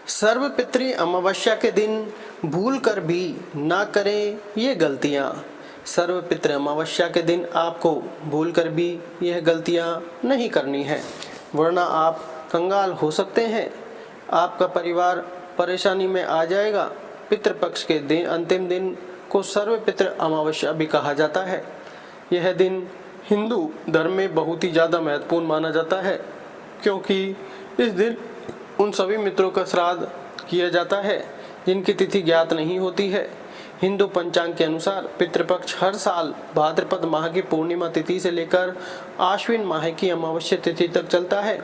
सर्वपितृ अमावस्या के दिन भूल कर भी ना करें ये गलतियाँ। सर्वपितृ अमावस्या के दिन आपको भूल कर भी यह गलतियाँ नहीं करनी है, वरना आप कंगाल हो सकते हैं। आपका परिवार परेशानी में आ जाएगा। पितृपक्ष के दिन अंतिम दिन को सर्वपितृ अमावस्या भी कहा जाता है। यह दिन हिंदू धर्म में बहुत ही ज़्यादा महत्वपूर्ण माना जाता है, क्योंकि इस दिन उन सभी मित्रों का श्राद्ध किया जाता है जिनकी तिथि ज्ञात नहीं होती है। हिंदू पंचांग के अनुसार पितृपक्ष हर साल भाद्रपद माह की पूर्णिमा तिथि से लेकर आश्विन माह की अमावस्या तिथि तक चलता है।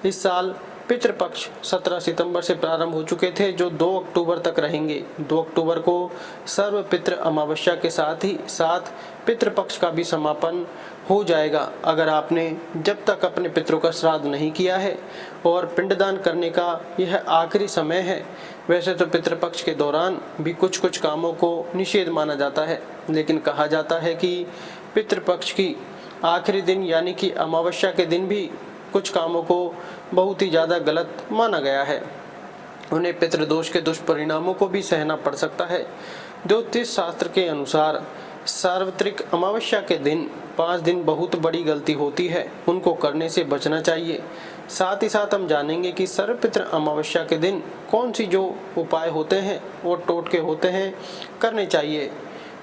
इस साल पितृपक्ष 17 सितंबर से प्रारंभ हो चुके थे, जो 2 अक्टूबर तक रहेंगे। 2 अक्टूबर को सर्वपितृ अमावस्या के साथ ही साथ पितृपक्ष का भी समापन हो जाएगा। अगर आपने जब तक अपने पितरों का श्राद्ध नहीं किया है और पिंडदान करने का यह आखिरी समय है। वैसे तो पितृपक्ष के दौरान भी कुछ कुछ कामों को निषेध माना जाता है, लेकिन कहा जाता है कि पितृपक्ष की आखिरी दिन यानी कि अमावस्या के दिन भी कुछ कामों को बहुत ही ज़्यादा गलत माना गया है। उन्हें पितृदोष के दुष्परिणामों को भी सहना पड़ सकता है। ज्योतिष शास्त्र के अनुसार सार्वत्रिक अमावस्या के दिन 5 दिन बहुत बड़ी गलती होती है, उनको करने से बचना चाहिए। साथ ही साथ हम जानेंगे कि सर्वपितृ अमावस्या के दिन कौन सी जो उपाय होते हैं और टोटके होते हैं करने चाहिए।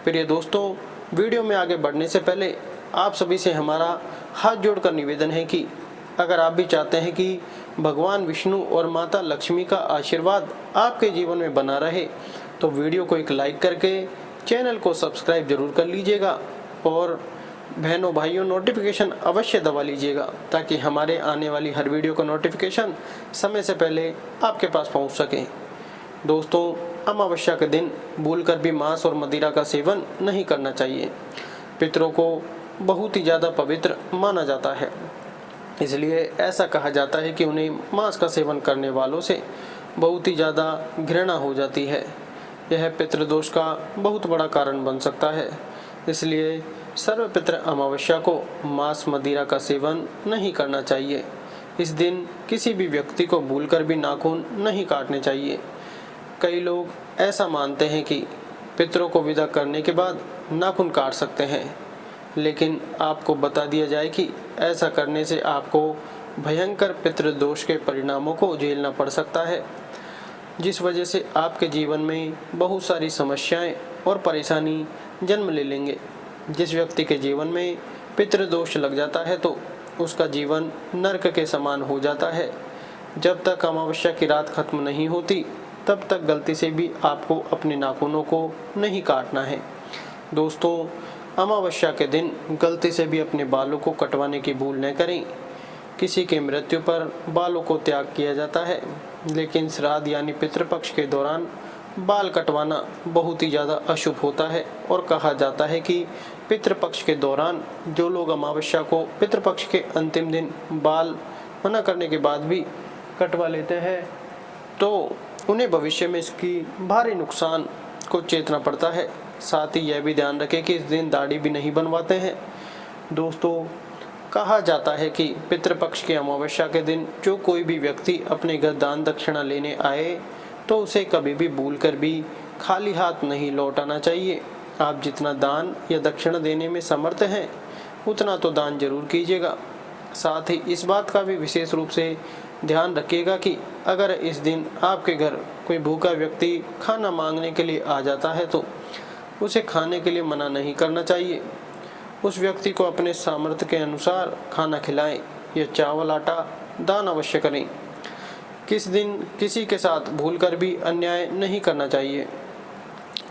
प्रिय दोस्तों, वीडियो में आगे बढ़ने से पहले आप सभी से हमारा हाथ जोड़कर निवेदन है कि अगर आप भी चाहते हैं कि भगवान विष्णु और माता लक्ष्मी का आशीर्वाद आपके जीवन में बना रहे, तो वीडियो को एक लाइक करके चैनल को सब्सक्राइब जरूर कर लीजिएगा और बहनों भाइयों नोटिफिकेशन अवश्य दबा लीजिएगा, ताकि हमारे आने वाली हर वीडियो का नोटिफिकेशन समय से पहले आपके पास पहुंच सके। दोस्तों, अमावस्या के दिन भूलकर भी मांस और मदिरा का सेवन नहीं करना चाहिए। पितरों को बहुत ही ज़्यादा पवित्र माना जाता है, इसलिए ऐसा कहा जाता है कि उन्हें मांस का सेवन करने वालों से बहुत ही ज़्यादा घृणा हो जाती है। यह पितृदोष का बहुत बड़ा कारण बन सकता है, इसलिए सर्वपितृ अमावस्या को मांस मदिरा का सेवन नहीं करना चाहिए। इस दिन किसी भी व्यक्ति को भूलकर भी नाखून नहीं काटने चाहिए। कई लोग ऐसा मानते हैं कि पितरों को विदा करने के बाद नाखून काट सकते हैं, लेकिन आपको बता दिया जाए कि ऐसा करने से आपको भयंकर पितृदोष के परिणामों को झेलना पड़ सकता है, जिस वजह से आपके जीवन में बहुत सारी समस्याएं और परेशानी जन्म ले लेंगे। जिस व्यक्ति के जीवन में पितृदोष लग जाता है तो उसका जीवन नरक के समान हो जाता है। जब तक अमावस्या की रात खत्म नहीं होती, तब तक गलती से भी आपको अपने नाखूनों को नहीं काटना है। दोस्तों, अमावस्या के दिन गलती से भी अपने बालों को कटवाने की भूल न करें। किसी की मृत्यु पर बालों को त्याग किया जाता है, लेकिन श्राद्ध यानी पितृपक्ष के दौरान बाल कटवाना बहुत ही ज़्यादा अशुभ होता है और कहा जाता है कि पितृपक्ष के दौरान जो लोग अमावस्या को पितृपक्ष के अंतिम दिन बाल मना करने के बाद भी कटवा लेते हैं, तो उन्हें भविष्य में इसकी भारी नुकसान को चेतना पड़ता है। साथ ही यह भी ध्यान रखें कि इस दिन दाढ़ी भी नहीं बनवाते हैं। दोस्तों, कहा जाता है कि पितृपक्ष की अमावस्या के दिन जो कोई भी व्यक्ति अपने घर दान दक्षिणा लेने आए, तो उसे कभी भी भूलकर भी खाली हाथ नहीं लौटाना चाहिए। आप जितना दान या दक्षिणा देने में समर्थ हैं, उतना तो दान जरूर कीजिएगा। साथ ही इस बात का भी विशेष रूप से ध्यान रखिएगा कि अगर इस दिन आपके घर कोई भूखा व्यक्ति खाना मांगने के लिए आ जाता है, तो उसे खाने के लिए मना नहीं करना चाहिए। उस व्यक्ति को अपने सामर्थ्य के अनुसार खाना खिलाएं या चावल आटा दान अवश्य करें। किस दिन किसी के साथ भूलकर भी अन्याय नहीं करना चाहिए,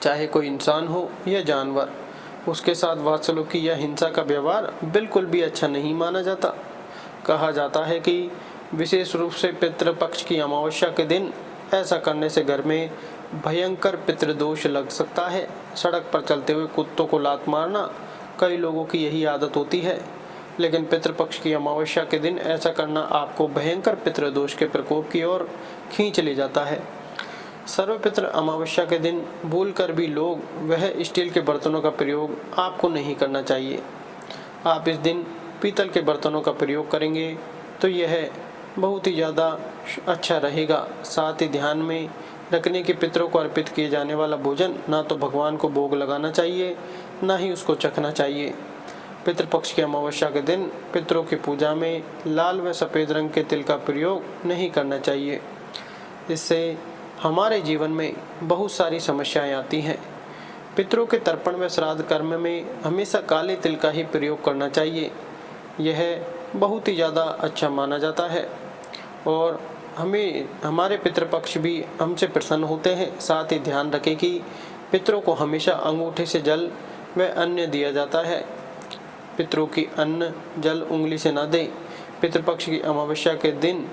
चाहे कोई इंसान हो या जानवर। उसके साथ बदसलूकी या हिंसा का व्यवहार बिल्कुल भी अच्छा नहीं माना जाता। कहा जाता है कि विशेष रूप से पितृपक्ष की अमावस्या के दिन ऐसा करने से घर में भयंकर पितृदोष लग सकता है। सड़क पर चलते हुए कुत्तों को लात मारना कई लोगों की यही आदत होती है, लेकिन पितृपक्ष की अमावस्या के दिन ऐसा करना आपको भयंकर पितृदोष के प्रकोप की ओर खींच ले जाता है। सर्वपितृ अमावस्या के दिन भूलकर भी लोग वह स्टील के बर्तनों का प्रयोग आपको नहीं करना चाहिए। आप इस दिन पीतल के बर्तनों का प्रयोग करेंगे तो यह बहुत ही ज़्यादा अच्छा रहेगा। साथ ही ध्यान में रखने के पितरों को अर्पित किए जाने वाला भोजन ना तो भगवान को भोग लगाना चाहिए, ना ही उसको चखना चाहिए। पितृपक्ष की अमावस्या के दिन पितरों की पूजा में लाल व सफ़ेद रंग के तिल का प्रयोग नहीं करना चाहिए। इससे हमारे जीवन में बहुत सारी समस्याएं आती हैं। पितरों के तर्पण व श्राद्ध कर्म में हमेशा काले तिल का ही प्रयोग करना चाहिए। यह बहुत ही ज़्यादा अच्छा माना जाता है और हमारे पितृपक्ष भी हमसे प्रसन्न होते हैं। साथ ही ध्यान रखें कि पितरों को हमेशा अंगूठे से जल व अन्न दिया जाता है। पितरों की अन्न जल उंगली से न दें। पितृपक्ष की अमावस्या के दिन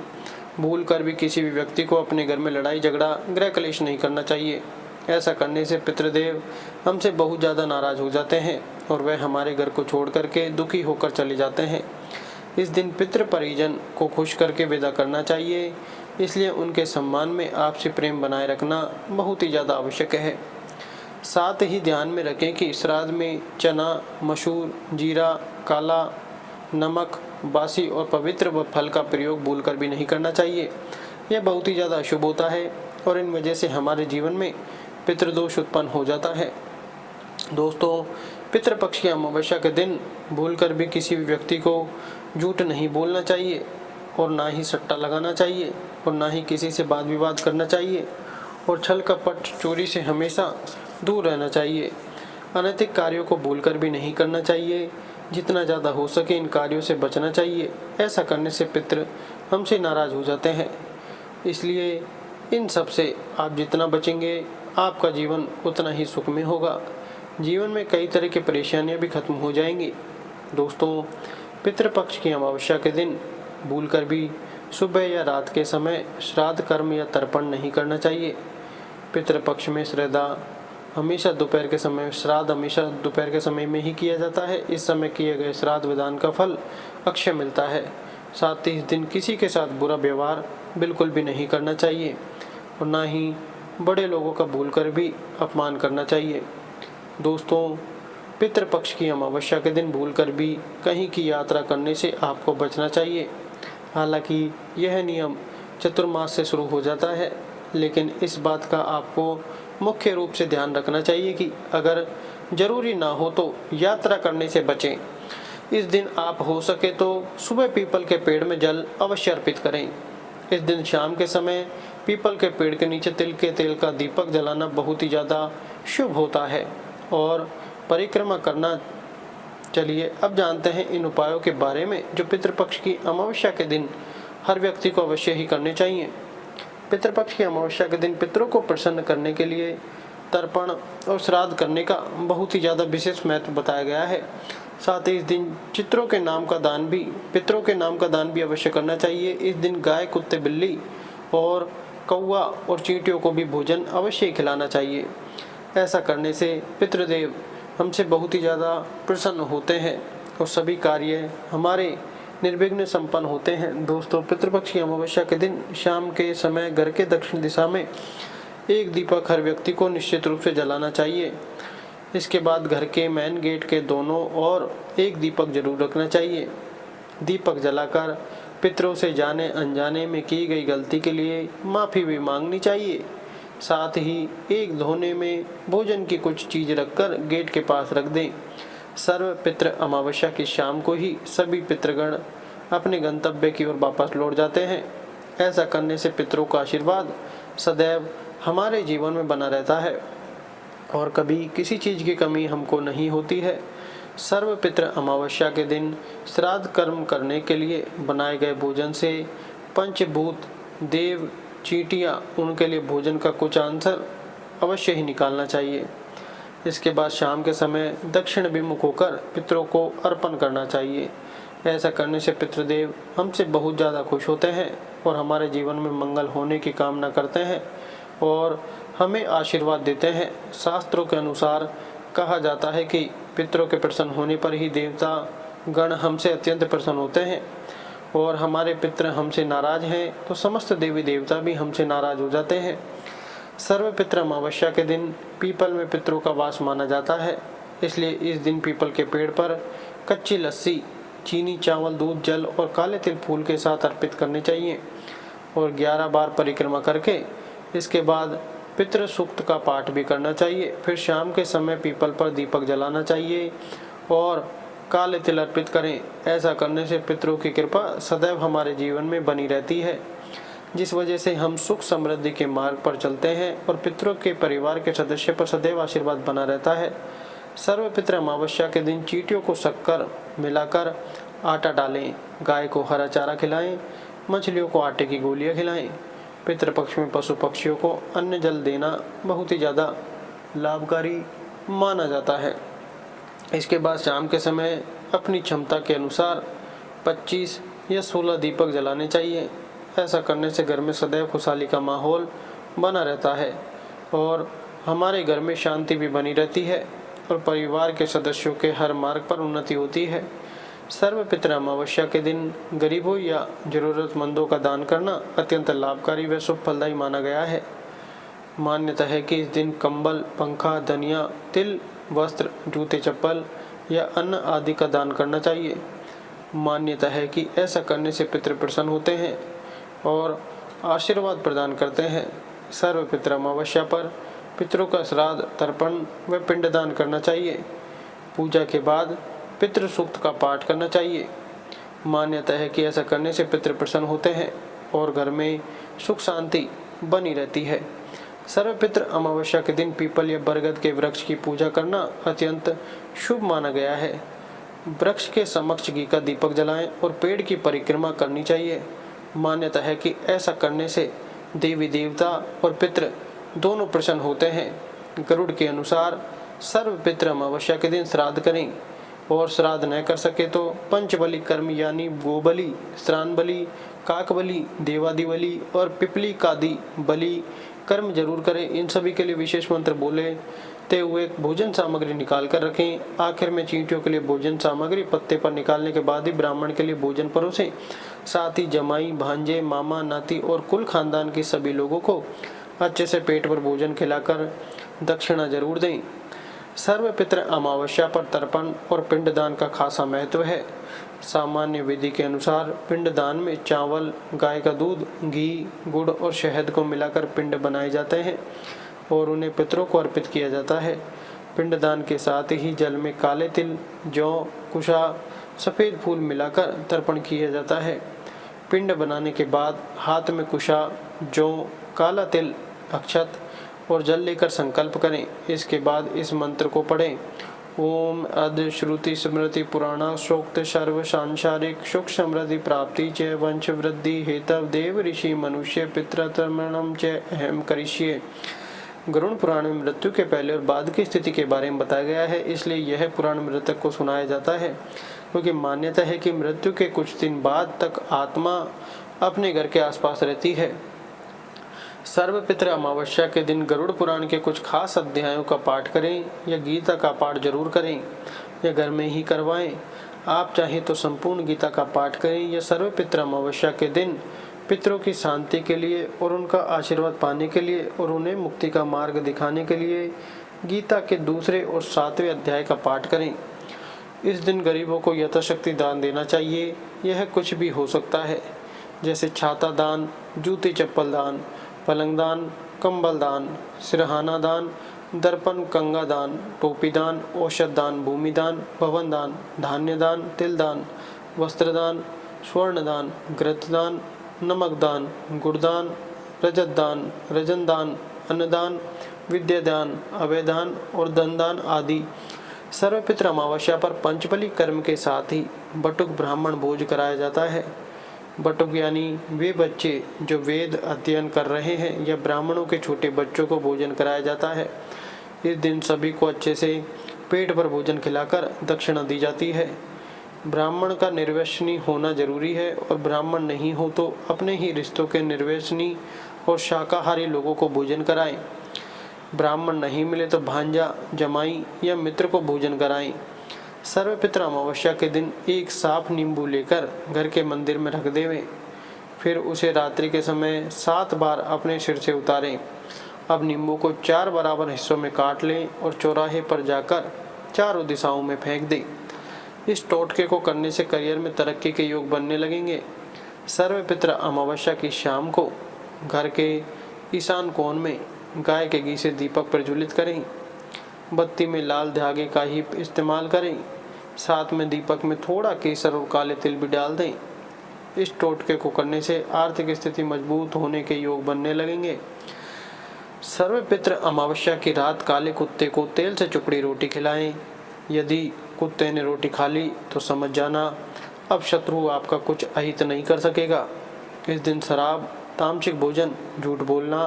भूल कर भी किसी भी व्यक्ति को अपने घर में लड़ाई झगड़ा गृह कलेश नहीं करना चाहिए। ऐसा करने से पितृदेव हमसे बहुत ज़्यादा नाराज हो जाते हैं और वह हमारे घर को छोड़ करके दुखी होकर चले जाते हैं। इस दिन पितृ परिजन को खुश करके विदा करना चाहिए, इसलिए उनके सम्मान में आपसी प्रेम बनाए रखना बहुत ही ज़्यादा आवश्यक है। साथ ही ध्यान में रखें कि श्राद्ध में चना, मसूर, जीरा, काला नमक, बासी और पवित्र व फल का प्रयोग भूलकर भी नहीं करना चाहिए। यह बहुत ही ज़्यादा अशुभ होता है और इन वजह से हमारे जीवन में पितृदोष उत्पन्न हो जाता है। दोस्तों, पितृपक्ष की अमावस्या के दिन भूलकर भी किसी भी व्यक्ति को झूठ नहीं बोलना चाहिए और ना ही सट्टा लगाना चाहिए और ना ही किसी से वाद विवाद करना चाहिए और छल कपट चोरी से हमेशा दूर रहना चाहिए। अनैतिक कार्यों को भूलकर भी नहीं करना चाहिए। जितना ज़्यादा हो सके इन कार्यों से बचना चाहिए। ऐसा करने से पितृ हमसे नाराज़ हो जाते हैं। इसलिए इन सब से आप जितना बचेंगे आपका जीवन उतना ही सुखमय होगा। जीवन में कई तरह की परेशानियां भी खत्म हो जाएंगी। दोस्तों, पितृपक्ष की अमावस्या के दिन भूलकर भी सुबह या रात के समय श्राद्ध कर्म या तर्पण नहीं करना चाहिए। पितृपक्ष में हमेशा दोपहर के समय श्राद्ध हमेशा दोपहर के समय में ही किया जाता है। इस समय किए गए श्राद्ध विधान का फल अक्षय मिलता है। साथ ही इस दिन किसी के साथ बुरा व्यवहार बिल्कुल भी नहीं करना चाहिए और ना ही बड़े लोगों का भूलकर भी अपमान करना चाहिए। दोस्तों, पितृपक्ष की अमावस्या के दिन भूलकर भी कहीं की यात्रा करने से आपको बचना चाहिए। हालांकि यह नियम चतुर्मास से शुरू हो जाता है, लेकिन इस बात का आपको मुख्य रूप से ध्यान रखना चाहिए कि अगर जरूरी ना हो तो यात्रा करने से बचें। इस दिन आप हो सके तो सुबह पीपल के पेड़ में जल अवश्य अर्पित करें। इस दिन शाम के समय पीपल के पेड़ के नीचे तिल के तेल का दीपक जलाना बहुत ही ज़्यादा शुभ होता है और परिक्रमा करना। चलिए अब जानते हैं इन उपायों के बारे में जो पितृपक्ष की अमावस्या के दिन हर व्यक्ति को अवश्य ही करने चाहिए। पितृपक्ष की अमावस्या के दिन पितरों को प्रसन्न करने के लिए तर्पण और श्राद्ध करने का बहुत ही ज़्यादा विशेष महत्व बताया गया है। साथ ही इस दिन पितरों के नाम का दान भी अवश्य करना चाहिए। इस दिन गाय, कुत्ते, बिल्ली और कौवा और चींटियों को भी भोजन अवश्य खिलाना चाहिए। ऐसा करने से पितृदेव हमसे बहुत ही ज़्यादा प्रसन्न होते हैं और सभी कार्य हमारे निर्विघ्न संपन्न होते हैं। दोस्तों, पितृपक्ष की अमावस्या के दिन शाम के समय घर के दक्षिण दिशा में एक दीपक हर व्यक्ति को निश्चित रूप से जलाना चाहिए। इसके बाद घर के मेन गेट के दोनों ओर एक दीपक जरूर रखना चाहिए। दीपक जलाकर पितरों से जाने अनजाने में की गई गलती के लिए माफ़ी भी मांगनी चाहिए। साथ ही एक धोने में भोजन की कुछ चीज़ रखकर गेट के पास रख दें। सर्व पितृ अमावस्या की शाम को ही सभी पितृगण अपने गंतव्य की ओर वापस लौट जाते हैं। ऐसा करने से पितरों का आशीर्वाद सदैव हमारे जीवन में बना रहता है और कभी किसी चीज़ की कमी हमको नहीं होती है। सर्व पितृ अमावस्या के दिन श्राद्ध कर्म करने के लिए बनाए गए भोजन से पंचभूत, देव, चींटियाँ उनके लिए भोजन का कुछ आंसर अवश्य ही निकालना चाहिए। इसके बाद शाम के समय दक्षिण विमुख होकर पितरों को अर्पण करना चाहिए। ऐसा करने से पितृदेव हमसे बहुत ज़्यादा खुश होते हैं और हमारे जीवन में मंगल होने की कामना करते हैं और हमें आशीर्वाद देते हैं। शास्त्रों के अनुसार कहा जाता है कि पितरों के प्रसन्न होने पर ही देवता गण हमसे अत्यंत प्रसन्न होते हैं और हमारे पितृ हमसे नाराज हैं तो समस्त देवी देवता भी हमसे नाराज हो जाते हैं। सर्व पितृ अमावस्या के दिन पीपल में पितरों का वास माना जाता है, इसलिए इस दिन पीपल के पेड़ पर कच्ची लस्सी, चीनी, चावल, दूध, जल और काले तिल फूल के साथ अर्पित करने चाहिए। और 11 बार परिक्रमा करके इसके बाद पितृ सूक्त का पाठ भी करना चाहिए। फिर शाम के समय पीपल पर दीपक जलाना चाहिए और काले तिल अर्पित करें। ऐसा करने से पितरों की कृपा सदैव हमारे जीवन में बनी रहती है, जिस वजह से हम सुख समृद्धि के मार्ग पर चलते हैं और पितरों के परिवार के सदस्य पर सदैव आशीर्वाद बना रहता है। सर्वपितृ अमावस्या के दिन चींटियों को शक्कर मिलाकर आटा डालें, गाय को हरा चारा खिलाएं, मछलियों को आटे की गोलियां खिलाएं। पितृपक्ष में पशु पक्षियों को अन्न जल देना बहुत ही ज़्यादा लाभकारी माना जाता है। इसके बाद शाम के समय अपनी क्षमता के अनुसार 25 या 16 दीपक जलाने चाहिए। ऐसा करने से घर में सदैव खुशहाली का माहौल बना रहता है और हमारे घर में शांति भी बनी रहती है और परिवार के सदस्यों के हर मार्ग पर उन्नति होती है। सर्वपितृ अमावस्या के दिन गरीबों या जरूरतमंदों का दान करना अत्यंत लाभकारी व शुभ फलदायी माना गया है। मान्यता है कि इस दिन कंबल, पंखा, धनिया, तिल, वस्त्र, जूते, चप्पल या अन्न आदि का दान करना चाहिए। मान्यता है कि ऐसा करने से पितृ प्रसन्न होते हैं और आशीर्वाद प्रदान करते हैं। सर्वपितृ अमावस्या पर पितरों का श्राद्ध, तर्पण व पिंडदान करना चाहिए। पूजा के बाद पितृ सूक्त का पाठ करना चाहिए। मान्यता है कि ऐसा करने से पितृ प्रसन्न होते हैं और घर में सुख शांति बनी रहती है। सर्वपितृ अमावस्या के दिन पीपल या बरगद के वृक्ष की पूजा करना अत्यंत शुभ माना गया है। वृक्ष के समक्ष घी का दीपक जलाएं और पेड़ की परिक्रमा करनी चाहिए। मान्यता है कि ऐसा करने से देवी देवता और पितृ दोनों प्रसन्न होते हैं। गरुड़ के अनुसार सर्वपितृ अमावस्या के दिन श्राद्ध करें और श्राद्ध न कर सके तो पंचबली कर्म यानी गोबलि, श्रान बलि, काक बलि, देवादि बलि और पिपली कादि बलि कर्म जरूर करें। इन सभी के लिए विशेष मंत्र बोलते हुए भोजन सामग्री निकाल कर रखें। आखिर में चींटियों के लिए भोजन सामग्री पत्ते पर निकालने के बाद ही ब्राह्मण के लिए भोजन परोसें। साथ ही जमाई, भांजे, मामा, नाती और कुल खानदान के सभी लोगों को अच्छे से पेट पर भोजन खिलाकर दक्षिणा जरूर दें। सर्वपितृ अमावस्या पर तर्पण और पिंडदान का खासा महत्व है। सामान्य विधि के अनुसार पिंडदान में चावल, गाय का दूध, घी, गुड़ और शहद को मिलाकर पिंड बनाए जाते हैं और उन्हें पितरों को अर्पित किया जाता है। पिंडदान के साथ ही जल में काले तिल, जौ, कुशा, सफ़ेद फूल मिलाकर तर्पण किया जाता है। पिंड बनाने के बाद हाथ में कुशा, जौ, काला तिल, अक्षत और जल लेकर संकल्प करें। इसके बाद इस मंत्र को पढ़ें। ओम अद श्रुति स्मृति पुराणा शोक्त सर्व सांसारिक सुख समृद्धि प्राप्ति च वंश वृद्धि हेतव देव ऋषि मनुष्य पितृतर्पणम च अहम करिष्ये। गरुड़ पुराण में मृत्यु के पहले और बाद की स्थिति के बारे में बताया गया है, इसलिए यह पुराण मृतक को सुनाया जाता है, क्योंकि मान्यता है कि मृत्यु के कुछ दिन बाद तक आत्मा अपने घर के आसपास रहती है। सर्वपितृ अमावस्या के दिन गरुड़ पुराण के कुछ खास अध्यायों का पाठ करें या गीता का पाठ जरूर करें या घर में ही करवाएं। आप चाहें तो संपूर्ण गीता का पाठ करें या सर्वपितृ अमावस्या के दिन पितरों की शांति के लिए और उनका आशीर्वाद पाने के लिए और उन्हें मुक्ति का मार्ग दिखाने के लिए गीता के 2 और 7वें अध्याय का पाठ करें। इस दिन गरीबों को यथाशक्ति दान देना चाहिए। यह कुछ भी हो सकता है, जैसे छाता दान, जूते चप्पल दान, पलंग दान, कंबल दान, सिरहाना दान, दर्पण, कंगा दान, टोपी दान, औषध दान, भूमि दान, भवन दान, धान्य दान, तिल दान, वस्त्र दान, स्वर्ण दान, घृत दान, नमक दान, गुड़ दान, रजत दान, रजन दान, अन्नदान, विद्या दान, अभय दान और धन दान आदि। सर्वपितृ अमावस्या पर पंचबली कर्म के साथ ही बटुक ब्राह्मण भोज कराया जाता है। बटुक यानी वे बच्चे जो वेद अध्ययन कर रहे हैं या ब्राह्मणों के छोटे बच्चों को भोजन कराया जाता है। इस दिन सभी को अच्छे से पेट भर भोजन खिलाकर दक्षिणा दी जाती है। ब्राह्मण का निर्वसनी होना जरूरी है और ब्राह्मण नहीं हो तो अपने ही रिश्तों के निर्वसनी और शाकाहारी लोगों को भोजन कराएं। ब्राह्मण नहीं मिले तो भांजा, जमाई या मित्र को भोजन कराएं। सर्वपितृ अमावस्या के दिन एक साफ नींबू लेकर घर के मंदिर में रख देवें, फिर उसे रात्रि के समय 7 बार अपने सिर से उतारें। अब नींबू को 4 बराबर हिस्सों में काट लें और चौराहे पर जाकर चारों दिशाओं में फेंक दें। इस टोटके को करने से करियर में तरक्की के योग बनने लगेंगे। सर्वपित्र अमावस्या की शाम को घर के ईशान कोण में गाय के घी से दीपक प्रज्वलित करें। बत्ती में लाल धागे का ही इस्तेमाल करें। साथ में दीपक में थोड़ा केसर और काले तिल भी डाल दें। इस टोटके को करने से आर्थिक स्थिति मजबूत होने के योग बनने लगेंगे। सर्वपित्र अमावस्या की रात काले कुत्ते को तेल से चुपड़ी रोटी खिलाएं। यदि कुत्ते ने रोटी खा ली तो समझ जाना अब शत्रु आपका कुछ अहित नहीं कर सकेगा। इस दिन शराब, तामसिक भोजन, झूठ बोलना,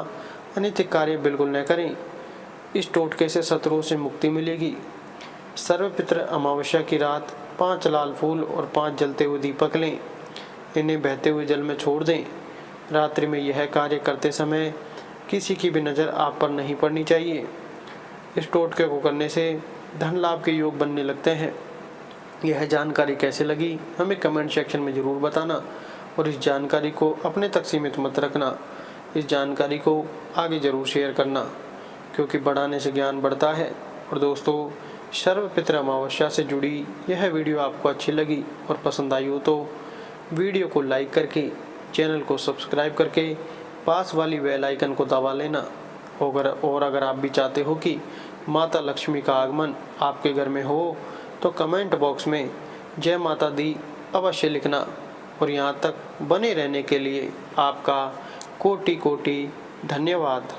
अनैतिक कार्य बिल्कुल न करें। इस टोटके से शत्रुओं से मुक्ति मिलेगी। सर्वपित्र अमावस्या की रात 5 लाल फूल और 5 जलते हुए दीपक लें। इन्हें बहते हुए जल में छोड़ दें। रात्रि में यह कार्य करते समय किसी की भी नज़र आप पर नहीं पड़नी चाहिए। इस टोटके को करने से धन लाभ के योग बनने लगते हैं। यह जानकारी कैसे लगी हमें कमेंट सेक्शन में ज़रूर बताना और इस जानकारी को अपने तक सीमित मत रखना। इस जानकारी को आगे ज़रूर शेयर करना, क्योंकि बढ़ाने से ज्ञान बढ़ता है। और दोस्तों, सर्वपित्र अमावस्या से जुड़ी यह वीडियो आपको अच्छी लगी और पसंद आई हो तो वीडियो को लाइक करके, चैनल को सब्सक्राइब करके पास वाली बेल आइकन को दबा लेना। और अगर आप भी चाहते हो कि माता लक्ष्मी का आगमन आपके घर में हो तो कमेंट बॉक्स में जय माता दी अवश्य लिखना। और यहाँ तक बने रहने के लिए आपका कोटि कोटि धन्यवाद।